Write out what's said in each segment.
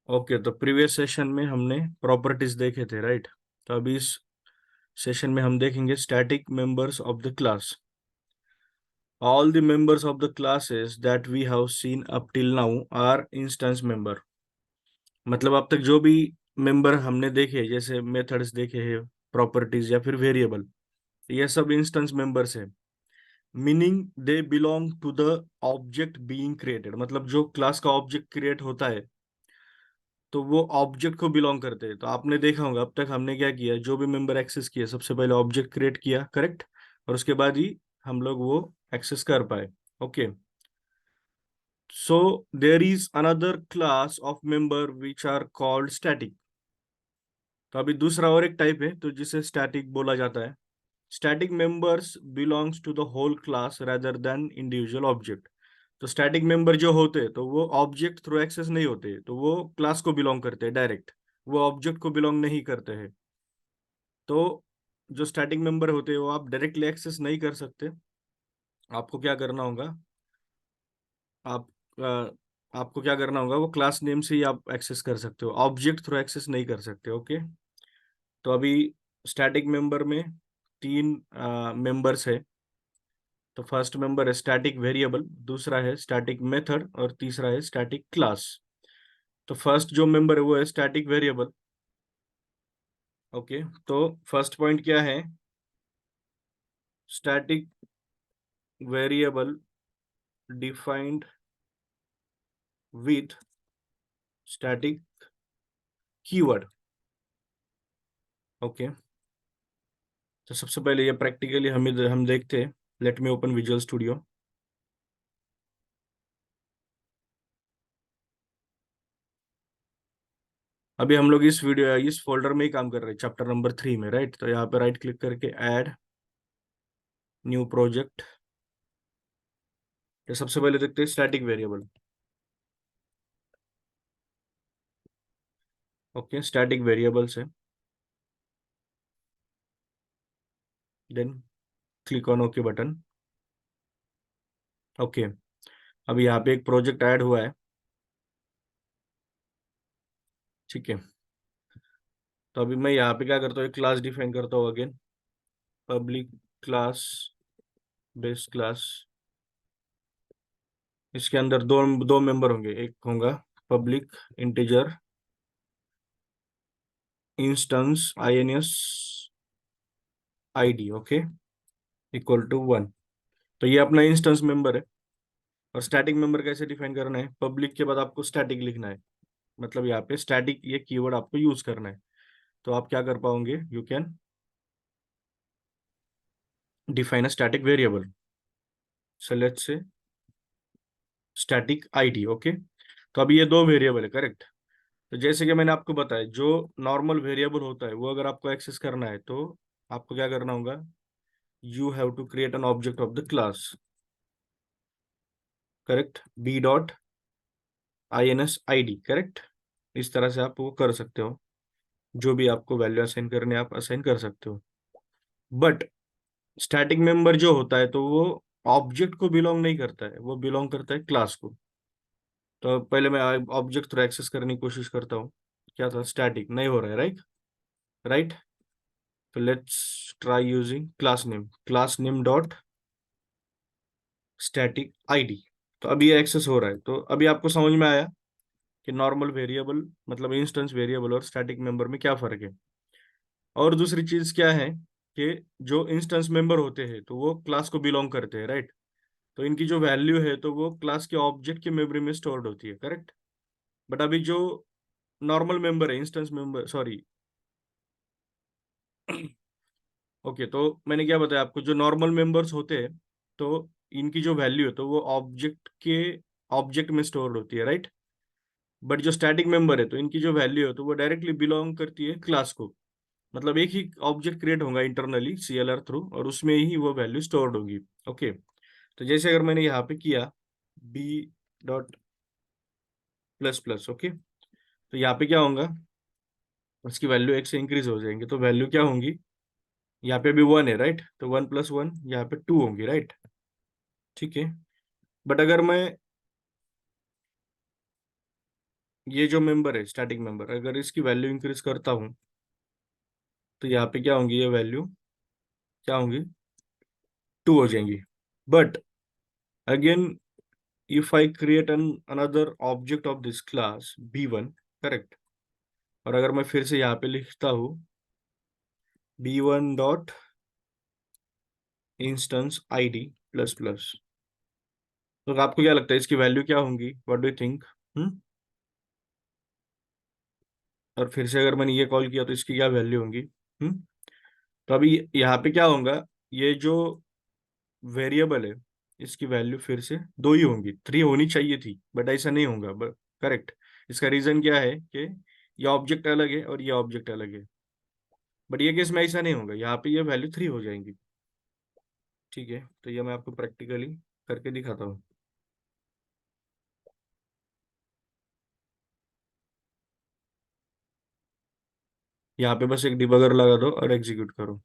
Okay, तो previous session में हमने प्रॉपर्टीज देखे थे, राइट। तो अभी इस सेशन में हम देखेंगे static members of the class. All the members of the classes that we have seen up till now are instance member. मतलब अब तक जो भी मेंबर हमने देखे, जैसे मेथड्स देखे हैं, प्रॉपर्टीज या फिर वेरिएबल, ये सब इंस्टेंस मेंबर्स है। Meaning they belong to the object being created. मतलब जो क्लास का ऑब्जेक्ट क्रिएट होता है तो वो ऑब्जेक्ट को बिलोंग करते हैं। तो आपने देखा होगा अब तक हमने क्या किया, जो भी मेंबर एक्सेस किया सबसे पहले ऑब्जेक्ट क्रिएट किया, करेक्ट, और उसके बाद ही हम लोग वो एक्सेस कर पाए। Okay, so there is another class of member which are called static. तो अभी दूसरा और एक टाइप है तो जिसे स्टैटिक बोला जाता है। Static members belongs to the whole class rather than individual object. तो स्टैटिक मेंबर जो होते हैं तो वो ऑब्जेक्ट थ्रू एक्सेस नहीं होते, तो वो क्लास को बिलोंग करते हैं डायरेक्ट, वो ऑब्जेक्ट को बिलोंग नहीं करते हैं। तो जो स्टैटिक मेंबर होते हैं वो आप डायरेक्टली एक्सेस नहीं कर सकते। आपको क्या करना होगा, आप आपको क्या करना होगा, वो क्लास नेम से ही आप एक्सेस कर सकते हो, ऑब्जेक्ट थ्रू एक्सेस नहीं कर सकते। ओके, तो अभी स्टैटिक मेंबर में तीन मेंबर्स है। तो फर्स्ट मेंबर है स्टैटिक वेरिएबल, दूसरा है स्टैटिक मेथड और तीसरा है स्टैटिक क्लास। तो फर्स्ट जो मेंबर है वो है स्टैटिक वेरिएबल। ओके, तो फर्स्ट पॉइंट क्या है, static variable defined with static keyword. Okay, तो सबसे पहले ये प्रैक्टिकली हम देखते हैं। Let me open visual studio. अभी हम लोग इस वीडियो इस फोल्डर में ही काम कर रहे हैं, चैप्टर नंबर 3 में, राइट। तो यहाँ पे राइट क्लिक करके ऐड न्यू प्रोजेक्ट। तो सबसे पहले देखते हैं static variable. Okay, static variables है, then click on okay button. Okay, अभी यहाँ पे एक प्रोजेक्ट ऐड हुआ है, ठीक है। तो अभी मैं यहाँ पे क्या करता हूँ, एक क्लास डिफाइन करता हूँ again, public class, base class. इसके अंदर दो दो मेंबर होंगे, एक होगा public integer instance INS ID, okay, equal to 1। तो ये अपना इंस्टेंस मेंबर है। और स्टैटिक मेंबर कैसे डिफाइन करना है, पब्लिक के बाद आपको स्टैटिक लिखना है। मतलब यहाँ पे स्टैटिक ये कीवर्ड आपको यूज करना है। तो आप क्या कर पाओगे, you can define a static variable. So let's say static ID, okay. तो अभी ये दो वेरिएबल है, करेक्ट। तो जैसे कि मैंने आपको बताया, जो नॉर्मल वेरिएबल होता है वो अगर आपको एक्सेस करना है तो आपको क्या करना होगा, you have to create an object of the class, correct, b.INS ID, correct. इस तरह से आप वो कर सकते हो, जो भी आपको वैल्यू असाइन करने आप असाइन कर सकते हो। बट स्टैटिक मेंबर जो होता है तो वो ऑब्जेक्ट को बिलोंग नहीं करता है, वो बिलोंग करता है क्लास को। तो पहले मैं ऑब्जेक्ट थ्रू एक्सेस करने की कोशिश करता हूँ। क्या था, स्टैटिक नहीं हो रहा है, राइट। राइट, तो let's try using class name dot static ID। तो अभी ये एक्सेस हो रहा है। तो अभी आपको समझ में आया कि नॉर्मल वेरिएबल मतलब इंस्टेंस वेरिएबल और स्टैटिक मेंबर में क्या फर्क है। और दूसरी चीज क्या है कि जो इंस्टेंस मेंबर होते हैं तो वो क्लास को बिलोंग करते हैं, राइट। तो इनकी जो वैल्यू है तो वो क्लास के ऑब्जेक्ट की मेमोरी में स्टोर्ड होती है, करेक्ट। बट अभी जो नॉर्मल मेंबर है, इंस्टेंस मेंबर, सॉरी ओके, तो मैंने क्या बताया आपको, जो नॉर्मल मेंबर्स होते हैं तो इनकी जो वैल्यू है तो वो ऑब्जेक्ट में स्टोर होती है, राइट। बट जो स्टैटिक मेंबर है तो इनकी जो वैल्यू है तो वो डायरेक्टली बिलोंग करती है क्लास को। मतलब एक ही ऑब्जेक्ट क्रिएट होगा इंटरनली CLR थ्रू और उसमें ही वो वैल्यू स्टोर्ड होगी। ओके, तो जैसे अगर मैंने यहाँ पे किया b.++, ओके, तो यहाँ पे क्या होगा, उसकी वैल्यू 1 से इंक्रीज हो जाएंगे तो वैल्यू क्या होंगी, यहाँ पे भी 1 है, राइट, तो 1+1 यहाँ पे 2 होंगी, राइट। ठीक है, बट अगर मैं ये जो मेंबर है स्टैटिक मेंबर, अगर इसकी वैल्यू इंक्रीज करता हूँ तो यहाँ पे क्या होंगी, ये वैल्यू क्या होंगी, 2 हो जाएंगी। But again if I create an another object of this class B1, correct, और अगर मैं फिर से यहाँ पे लिखता हूँ B1 dot instance ID plus plus, तो आपको क्या लगता है इसकी वैल्यू क्या होंगी, व्हाट डू यू थिंक? और फिर से अगर मैंने ये कॉल किया तो इसकी क्या वैल्यू होंगी? तो अभी यहाँ पे क्या होगा, ये जो वेरिएबल है इसकी वैल्यू फिर से 2 ही होंगी, 3 होनी चाहिए थी बट ऐसा नहीं होगा, करेक्ट। इसका रीजन क्या है कि ये ऑब्जेक्ट अलग है और ये ऑब्जेक्ट अलग है, बट ये केस में ऐसा नहीं होगा, यहाँ पे ये वैल्यू 3 हो जाएंगी। ठीक है, तो ये मैं आपको प्रैक्टिकली करके दिखाता हूँ। यहाँ पे बस एक डिबगर लगा दो और एग्जीक्यूट करो।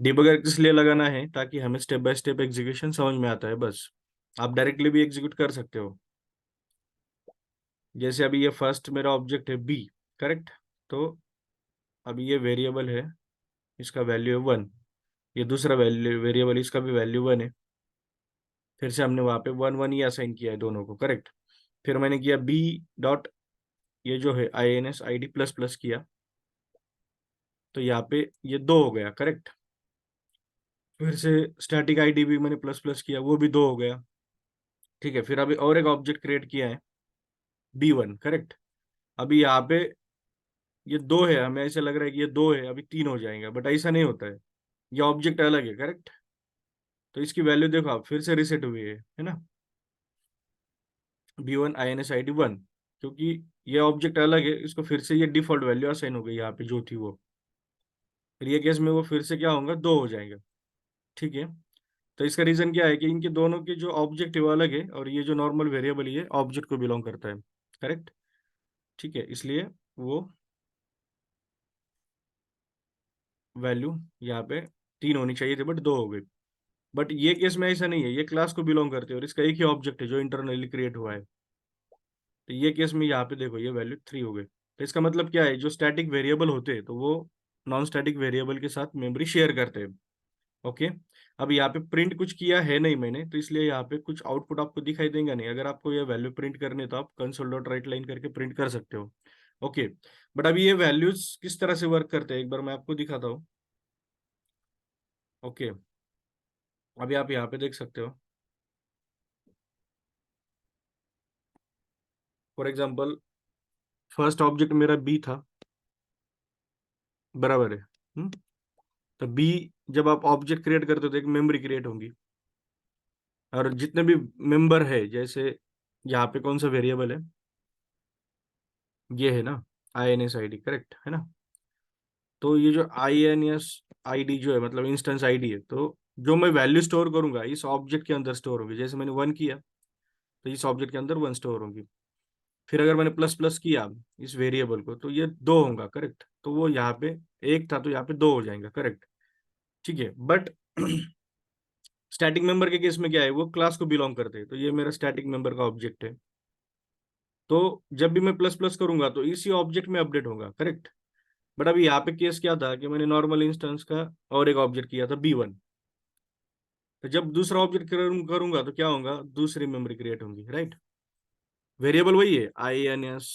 डिबगर इसलिए लगाना है ताकि हमें स्टेप बाय स्टेप एग्जीक्यूशन समझ में आता है बस। आप डायरेक्टली भी एग्जीक्यूट कर सकते हो। जैसे अभी ये फर्स्ट मेरा ऑब्जेक्ट है B, करेक्ट, तो अभी ये वेरिएबल है, इसका वैल्यू है 1। ये दूसरा वैल्यू वेरिएबल, इसका भी वैल्यू 1 है। फिर से हमने वहां पे 1 1 ही असाइन किया है दोनों को, करेक्ट। फिर मैंने किया B डॉट, ये जो है INS ID प्लस प्लस किया, तो यहाँ पे ये 2 हो गया, करेक्ट। फिर से स्टैटिक ID भी मैंने प्लस प्लस किया, वो भी 2 हो गया। ठीक है, फिर अभी और एक ऑब्जेक्ट क्रिएट किया है B1, करेक्ट। अभी यहाँ पे ये 2 है, हमें ऐसा लग रहा है कि ये 2 है, अभी 3 हो जाएगा, बट ऐसा नहीं होता है, ये ऑब्जेक्ट अलग है, करेक्ट। तो इसकी वैल्यू देखो आप, फिर से रिसेट हुई है ना, B1 INS ID 1, क्योंकि ये ऑब्जेक्ट अलग है, इसको फिर से ये डिफॉल्ट वैल्यू असाइन हो गई यहाँ पे जो थी वो। फिर ये केस में वो फिर से क्या होगा, 2 हो जाएगा। ठीक है, तो इसका रीजन क्या है कि इनके दोनों के जो ऑब्जेक्ट है वो अलग है, और ये जो नॉर्मल वेरिएबल ये ऑब्जेक्ट को बिलोंग करता है, करेक्ट। ठीक है, इसलिए वो वैल्यू यहाँ पे 3 होनी चाहिए थी बट 2 हो गई। बट ये केस में ऐसा नहीं है, ये क्लास को बिलोंग करते हैं और इसका एक ही ऑब्जेक्ट है जो इंटरनली क्रिएट हुआ है। तो ये केस में यहाँ पे देखो ये वैल्यू 3 हो गई। तो इसका मतलब क्या है, जो स्टैटिक वेरिएबल होते हैं तो वो नॉन स्टैटिक वेरिएबल के साथ मेमोरी शेयर करते हैं। ओके, अब यहाँ पे प्रिंट कुछ किया है नहीं मैंने, तो इसलिए यहाँ पे कुछ आउटपुट आपको दिखाई देगा नहीं। अगर आपको ये वैल्यू प्रिंट करनी है तो आप कंसोल डॉट राइट लाइन करके प्रिंट कर सकते हो। ओके, बट अभी ये वैल्यूज किस तरह से वर्क करते हैं एक बार मैं आपको दिखाता हूँ। ओके, अभी आप यहाँ पे देख सकते हो, फॉर एग्जाम्पल फर्स्ट ऑब्जेक्ट मेरा B था, बराबर है। तो B, जब आप ऑब्जेक्ट क्रिएट करते हो तो एक मेमोरी क्रिएट होगी, और जितने भी मेंबर है, जैसे यहाँ पे कौन सा वेरिएबल है, ये है ना INS ID, करेक्ट है ना। तो ये जो INS ID जो है मतलब इंस्टेंस ID है, तो जो मैं वैल्यू स्टोर करूंगा इस ऑब्जेक्ट के अंदर स्टोर होगी। जैसे मैंने 1 किया तो इस ऑब्जेक्ट के अंदर 1 स्टोर होगी। फिर अगर मैंने प्लस प्लस किया इस वेरिएबल को तो ये 2 होगा, करेक्ट। तो वो यहाँ पे 1 था तो यहाँ पे 2 हो जाएगा, करेक्ट। ठीक है, बट स्टैटिक मेंबर के केस में क्या है, वो क्लास को बिलोंग करते हैं, तो ये मेरा स्टैटिक मेंबर का ऑब्जेक्ट है। तो जब भी मैं प्लस प्लस करूंगा तो इसी ऑब्जेक्ट में अपडेट होगा, करेक्ट। बट अभी यहाँ पे केस क्या था कि मैंने नॉर्मल इंस्टेंस का और एक ऑब्जेक्ट किया था B1, तो जब दूसरा ऑब्जेक्ट करूंगा तो क्या होगा, दूसरी मेमोरी क्रिएट होगी, राइट। वेरिएबल वही है INS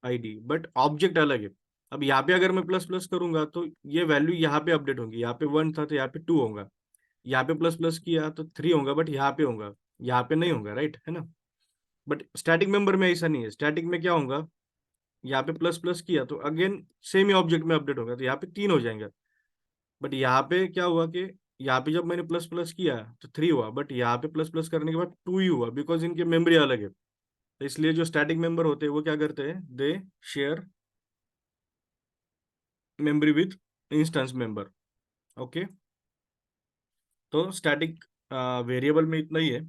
ID बट ऑब्जेक्ट अलग है। अब यहाँ पे अगर मैं प्लस प्लस करूंगा तो ये वैल्यू यहाँ पे अपडेट होगी, यहाँ पे 1 था तो यहाँ पे 2 होगा। यहाँ पे प्लस प्लस किया तो 3 होगा, बट यहाँ पे होगा, यहाँ पे नहीं होगा, राइट है ना। बट स्टैटिक मेंबर में ऐसा नहीं है, स्टैटिक में क्या होगा, यहाँ पे प्लस प्लस किया तो अगेन सेम ही ऑब्जेक्ट में अपडेट होगा, तो यहाँ पे 3 हो जाएंगे। बट यहाँ पे क्या हुआ कि यहाँ पे जब मैंने प्लस प्लस किया तो 3 हुआ, बट यहाँ पे प्लस प्लस करने के बाद 2 ही हुआ, बिकॉज इनकी मेमोरी अलग है। तो इसलिए जो स्टैटिक मेंबर होते हैं वो क्या करते हैं, they share memory with instance member. Okay, तो स्टैटिक वेरिएबल में इतना ही है।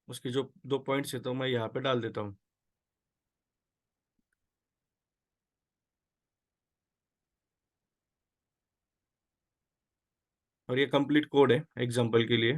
उसके जो 2 पॉइंट्स है तो मैं यहाँ पे डाल देता हूँ। और ये कंप्लीट कोड है एग्जाम्पल के लिए।